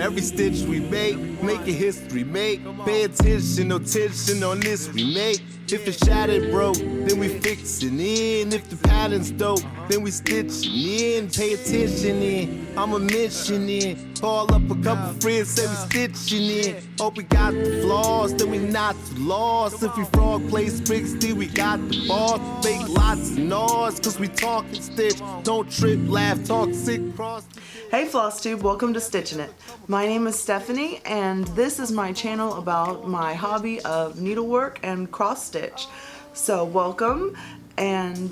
Every stitch we make a history. Pay attention, no tension on this we make. If it's shattered, broke, then we fixin' in. If the pattern's dope, then we stitchin' in. Pay attention in, I'ma mention in. Call up a couple friends, say we stitchin' in. Hope we got the flaws, then we not too lost. If we frog play spricks, then we got the balls. Make lots of noise, cause we talkin' stitch. Don't trip, laugh, talk sick, cross. Hey Flosstube, welcome to Stitchin' It. My name is Stephanie and this is my channel about my hobby of needlework and cross stitch. So welcome, and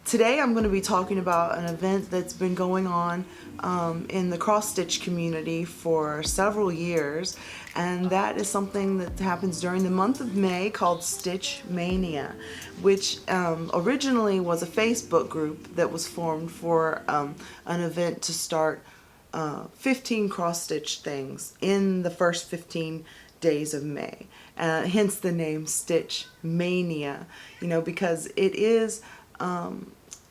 today I'm going to be talking about an event that's been going on in the cross stitch community for several years, and that is something that happens during the month of May called Stitch Maynia, which originally was a Facebook group that was formed for an event to start 15 cross stitch things in the first 15 days of May. Hence the name Stitch Maynia, you know, because it is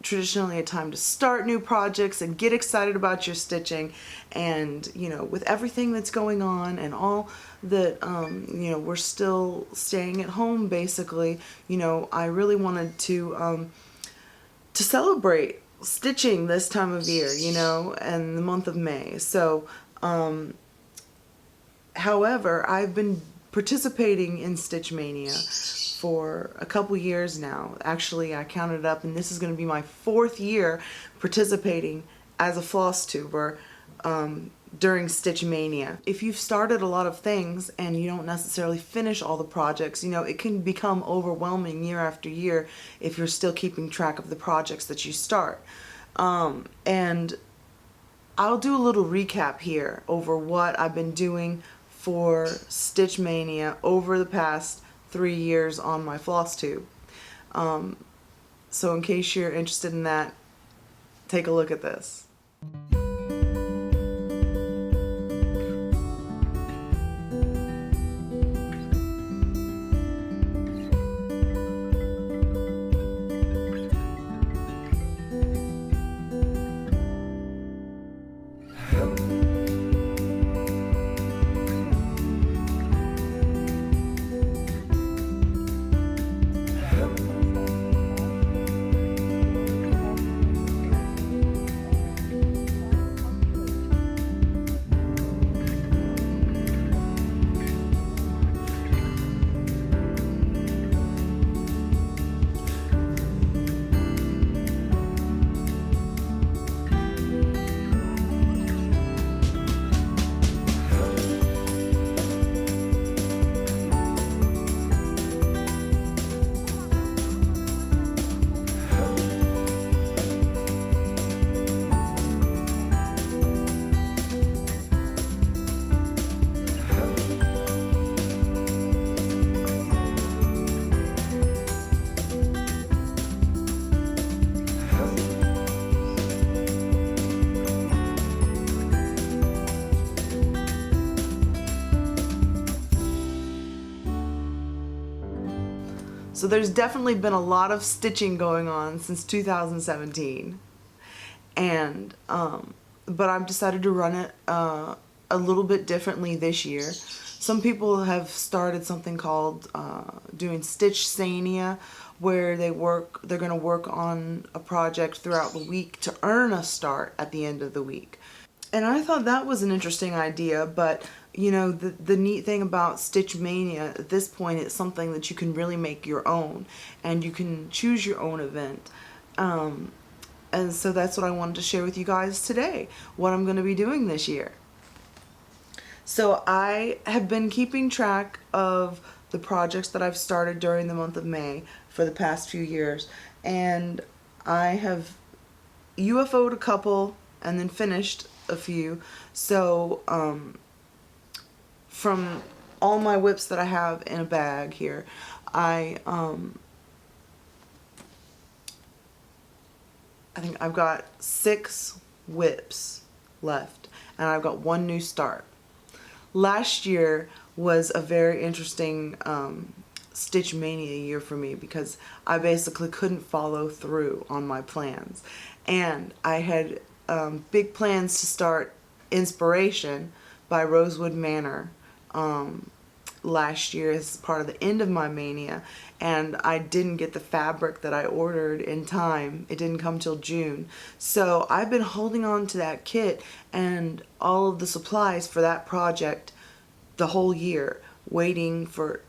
traditionally a time to start new projects and get excited about your stitching. And you know, with everything that's going on and all that, you know, we're still staying at home basically, you know, I really wanted to celebrate stitching this time of year, you know, and the month of May. So however, I've been participating in Stitch Maynia for a couple years now. Actually, I counted up and this is going to be my 4th year participating as a Flosstuber during Stitch Maynia. If you've started a lot of things and you don't necessarily finish all the projects, you know, it can become overwhelming year after year if you're still keeping track of the projects that you start. And I'll do a little recap here over what I've been doing for Stitch Maynia over the past 3 years on my Flosstube. So in case you're interested in that, take a look at this. So there's definitely been a lot of stitching going on since 2017, and but I've decided to run it a little bit differently this year. Some people have started something called doing Stitch Maynia, where they're going to work on a project throughout the week to earn a start at the end of the week. And I thought that was an interesting idea, but you know, the neat thing about Stitch Maynia at this point, it's something that you can really make your own, and you can choose your own event. And so that's what I wanted to share with you guys today, what I'm going to be doing this year. So I have been keeping track of the projects that I've started during the month of May for the past few years, and I have UFO'd a couple and then finished a few. So from all my whips that I have in a bag here, I think I've got 6 whips left, and I've got 1 new start. Last year was a very interesting Stitch Maynia year for me because I basically couldn't follow through on my plans, and I had big plans to start Inspiration by Rosewood Manor last year as part of the end of my mania, and I didn't get the fabric that I ordered in time. It didn't come till June. So I've been holding on to that kit and all of the supplies for that project the whole year, waiting for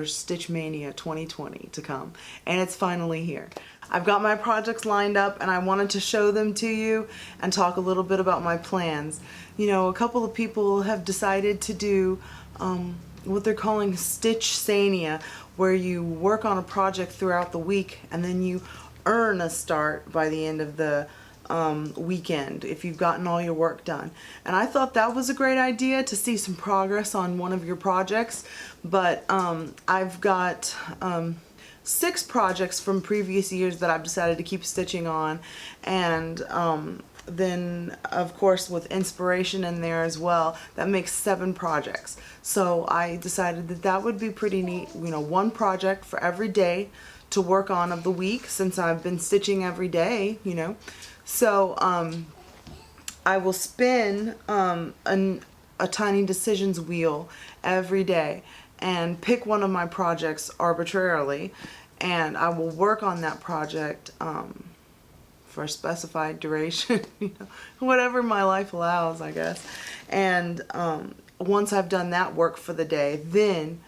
Stitch Maynia 2020 to come, and it's finally here. I've got my projects lined up, and I wanted to show them to you and talk a little bit about my plans. You know, a couple of people have decided to do what they're calling Stitch Maynia, where you work on a project throughout the week and then you earn a start by the end of the weekend if you've gotten all your work done. And I thought that was a great idea to see some progress on one of your projects, but I've got 6 projects from previous years that I've decided to keep stitching on, and then of course with inspiration in there as well, that makes 7 projects. So I decided that that would be pretty neat, you know, 1 project for every day to work on of the week, since I've been stitching every day, you know. So I will spin a tiny decisions wheel every day and pick one of my projects arbitrarily, and I will work on that project for a specified duration, you know, whatever my life allows, I guess. And once I've done that work for the day, then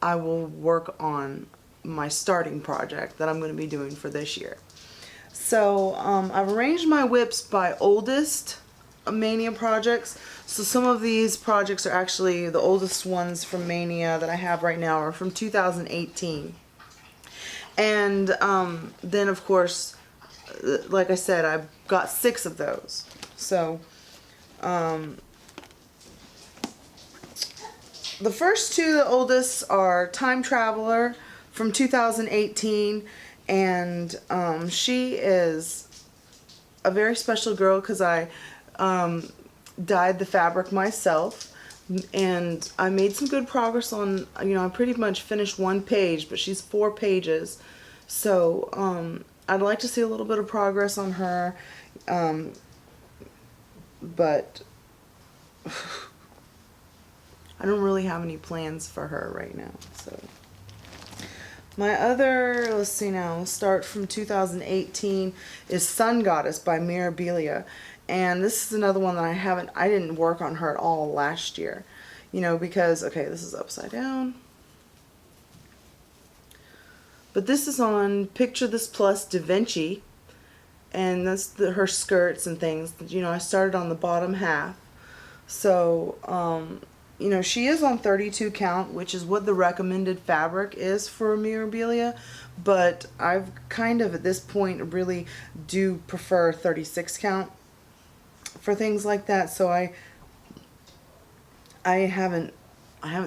I will work on my starting project that I'm going to be doing for this year. So I've arranged my whips by oldest Mania projects. So some of these projects are actually the oldest ones from Mania that I have right now are from 2018. And then of course, like I said, I've got 6 of those. So the first 2, the oldest, are Time Traveler from 2018, and she is a very special girl because I dyed the fabric myself, and I made some good progress on, you know, I pretty much finished 1 page, but she's 4 pages, so I'd like to see a little bit of progress on her, but I don't really have any plans for her right now. So my other, let's see now, we'll start from 2018, is Sun Goddess by Mirabilia. And this is another one that I didn't work on her at all last year. You know, because, okay, this is upside down. But this is on Picture This Plus Da Vinci. And that's her skirts and things. You know, I started on the bottom half. So, you know, she is on 32 count, which is what the recommended fabric is for Mirabilia, but I've kind of at this point really do prefer 36 count for things like that. So I haven't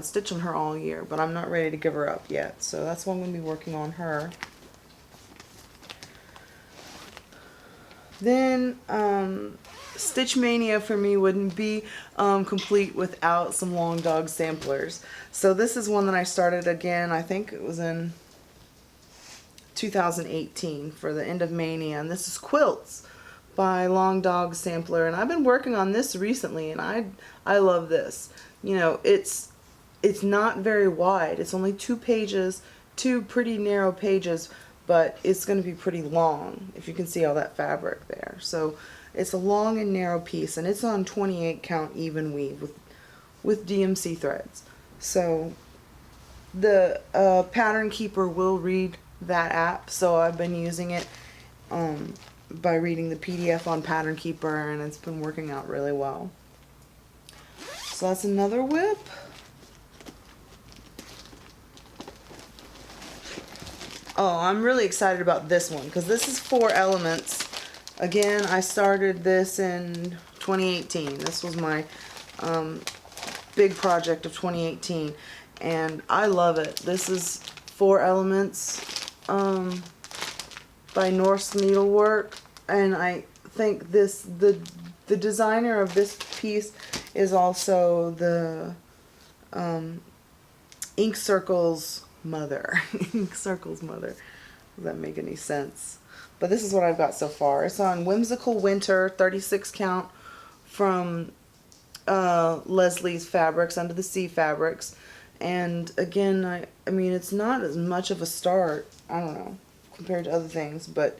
stitched on her all year, but I'm not ready to give her up yet. So that's why I'm going to be working on her. Then Stitch Maynia for me wouldn't be complete without some Long Dog samplers. So this is one that I started again, I think it was in 2018 for the end of Mania, and this is Quilts by Long Dog Sampler, and I've been working on this recently, and I love this. You know, it's not very wide. It's only 2 pages, 2 pretty narrow pages, but it's going to be pretty long, if you can see all that fabric there. So it's a long and narrow piece, and it's on 28 count even weave with DMC threads. So the Pattern Keeper will read that app, so I've been using it by reading the PDF on Pattern Keeper, and it's been working out really well. So that's another whip. Oh, I'm really excited about this one because this is 4 elements. Again, I started this in 2018. This was my big project of 2018, and I love it. This is 4 elements by Norse Needlework, and I think the designer of this piece is also the Ink Circle's mother. Ink Circle's mother. Does that make any sense? But this is what I've got so far. It's on Whimsical Winter, 36 count, from Leslie's fabrics, Under the Sea fabrics. And again, I mean, it's not as much of a start, I don't know, compared to other things, but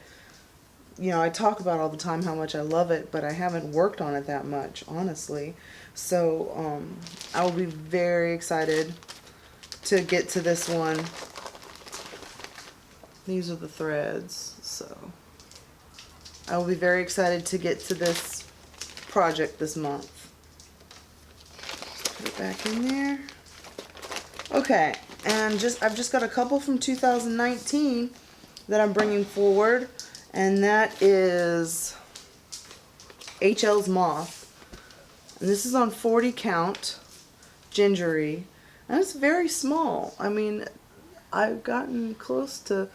you know, I talk about all the time how much I love it, but I haven't worked on it that much, honestly. So I will be very excited to get to this one. These are the threads, so I will be very excited to get to this project this month. Put it back in there. Okay, and I've just got a couple from 2019 that I'm bringing forward. And that is HL's Moth. And this is on 40 count, gingery. And it's very small. I mean, I've gotten close to,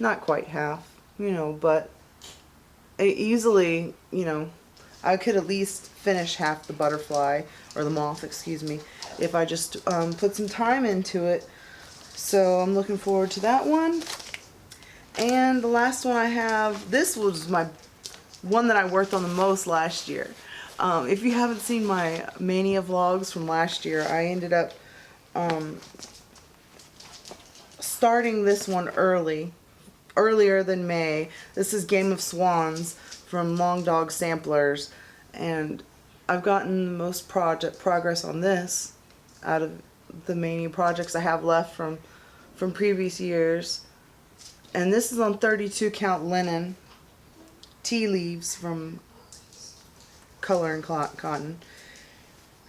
not quite half, you know, but easily, you know, I could at least finish half the butterfly, or the moth, excuse me, if I just put some time into it. So I'm looking forward to that one. And the last one I have, this was my one that I worked on the most last year. If you haven't seen my Mania vlogs from last year, I ended up starting this one earlier than May. This is Game of Swans from Long Dog Samplers, and I've gotten the most progress on this out of the Mania projects I have left from previous years. And this is on 32 count linen, tea leaves from Color and Cotton.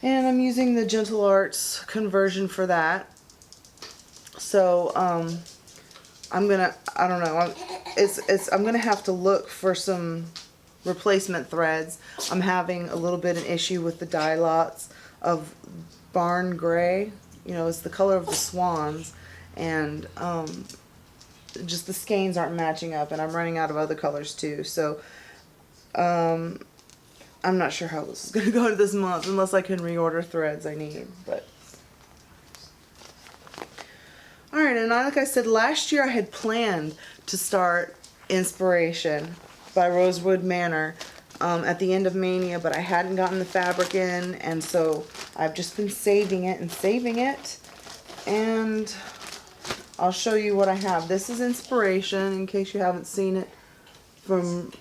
And I'm using the Gentle Arts conversion for that. So I'm gonna, I don't know, I'm gonna have to look for some replacement threads. I'm having a little bit of an issue with the dye lots of Barn Gray. You know, it's the color of the swans, and just the skeins aren't matching up, and I'm running out of other colors too. So I'm not sure how this is going to go this month unless I can reorder threads I need. But alright, and like I said, last year I had planned to start Inspiration by Rosewood Manor at the end of Mania, but I hadn't gotten the fabric in, and so I've just been saving it and saving it. And I'll show you what I have. This is Inspiration, in case you haven't seen it, from,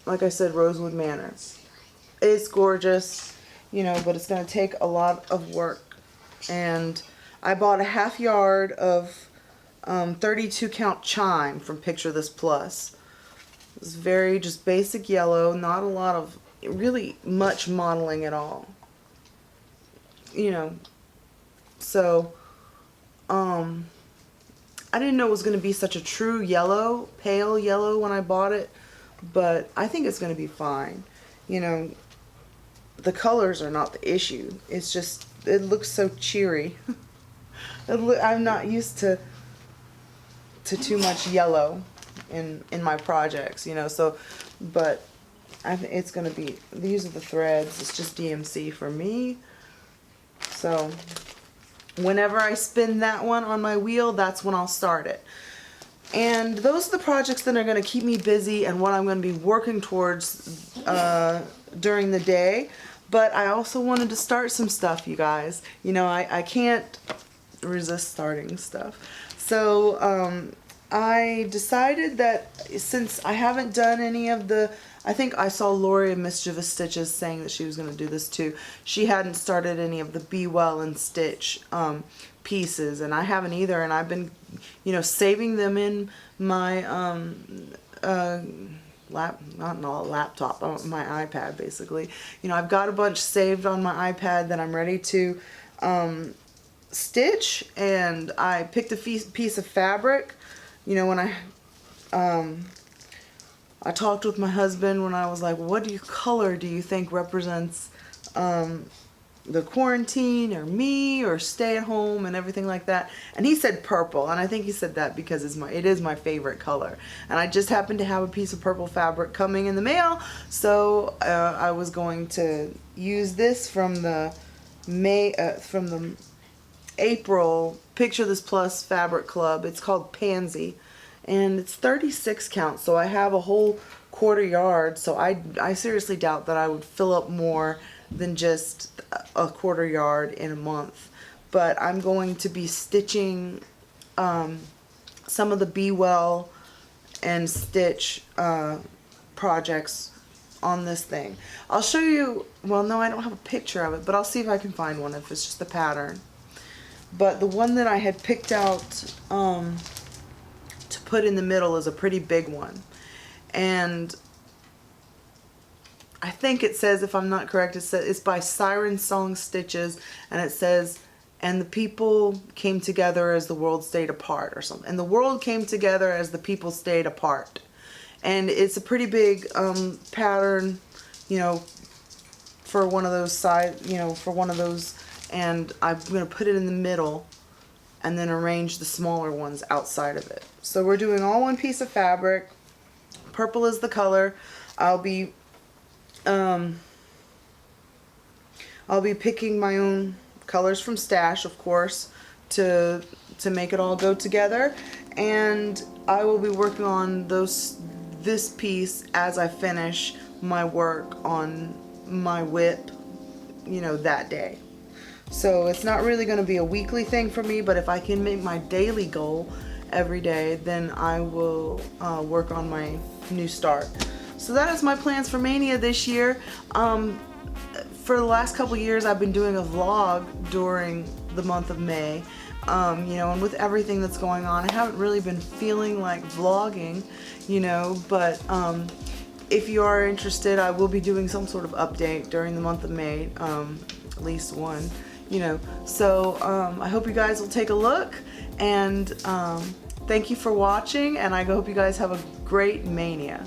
like I said, Rosewood Manor. It's gorgeous, you know, but it's going to take a lot of work. And I bought a half yard of 32 count chime from Picture This Plus. It's very just basic yellow, not a lot of, really much modeling at all. You know, so, I didn't know it was going to be such a true yellow, pale yellow when I bought it, but I think it's going to be fine. You know, the colors are not the issue. It's just, it looks so cheery. I'm not used to too much yellow in my projects, you know, so, but it's going to be, these are the threads. It's just DMC for me. So whenever I spin that one on my wheel, that's when I'll start it. And those are the projects that are going to keep me busy and what I'm going to be working towards during the day. But I also wanted to start some stuff, you guys. You know, I can't resist starting stuff. So I decided that since I haven't done any of the, I think I saw Lori of Mischievous Stitches saying that she was going to do this too. She hadn't started any of the Be Well and Stitch pieces, and I haven't either, and I've been, you know, saving them in my laptop, my iPad basically. You know, I've got a bunch saved on my iPad that I'm ready to stitch, and I picked a piece of fabric. You know, when I talked with my husband when I was like, what color do you think represents the quarantine or me or stay at home and everything like that? And he said purple, and I think he said that because it is my favorite color. And I just happened to have a piece of purple fabric coming in the mail, so I was going to use this from the April Picture This Plus Fabric Club. It's called Pansy, and it's 36 count, so I have a whole quarter yard, so I seriously doubt that I would fill up more than just a quarter yard in a month. But I'm going to be stitching some of the Be Well and Stitch projects on this thing. I'll show you, well no, I don't have a picture of it, but I'll see if I can find one if it's just the pattern. But the one that I had picked out to put in the middle is a pretty big one. And I think it says, if I'm not correct, it says it's by Siren Song Stitches, and it says, and the people came together as the world stayed apart, or something. And the world came together as the people stayed apart. And it's a pretty big pattern, you know, for one of those for one of those. And I'm going to put it in the middle and then arrange the smaller ones outside of it. So we're doing all one piece of fabric. Purple is the color. I'll be picking my own colors from Stash, of course, to make it all go together. And I will be working on this piece as I finish my work on my whip, you know, that day. So it's not really going to be a weekly thing for me, but if I can make my daily goal every day, then I will work on my new start. So that is my plans for Mania this year. For the last couple years, I've been doing a vlog during the month of May. You know, and with everything that's going on, I haven't really been feeling like vlogging, you know, but if you are interested, I will be doing some sort of update during the month of May, at least one, you know. So I hope you guys will take a look, and thank you for watching, and I hope you guys have a great Mania.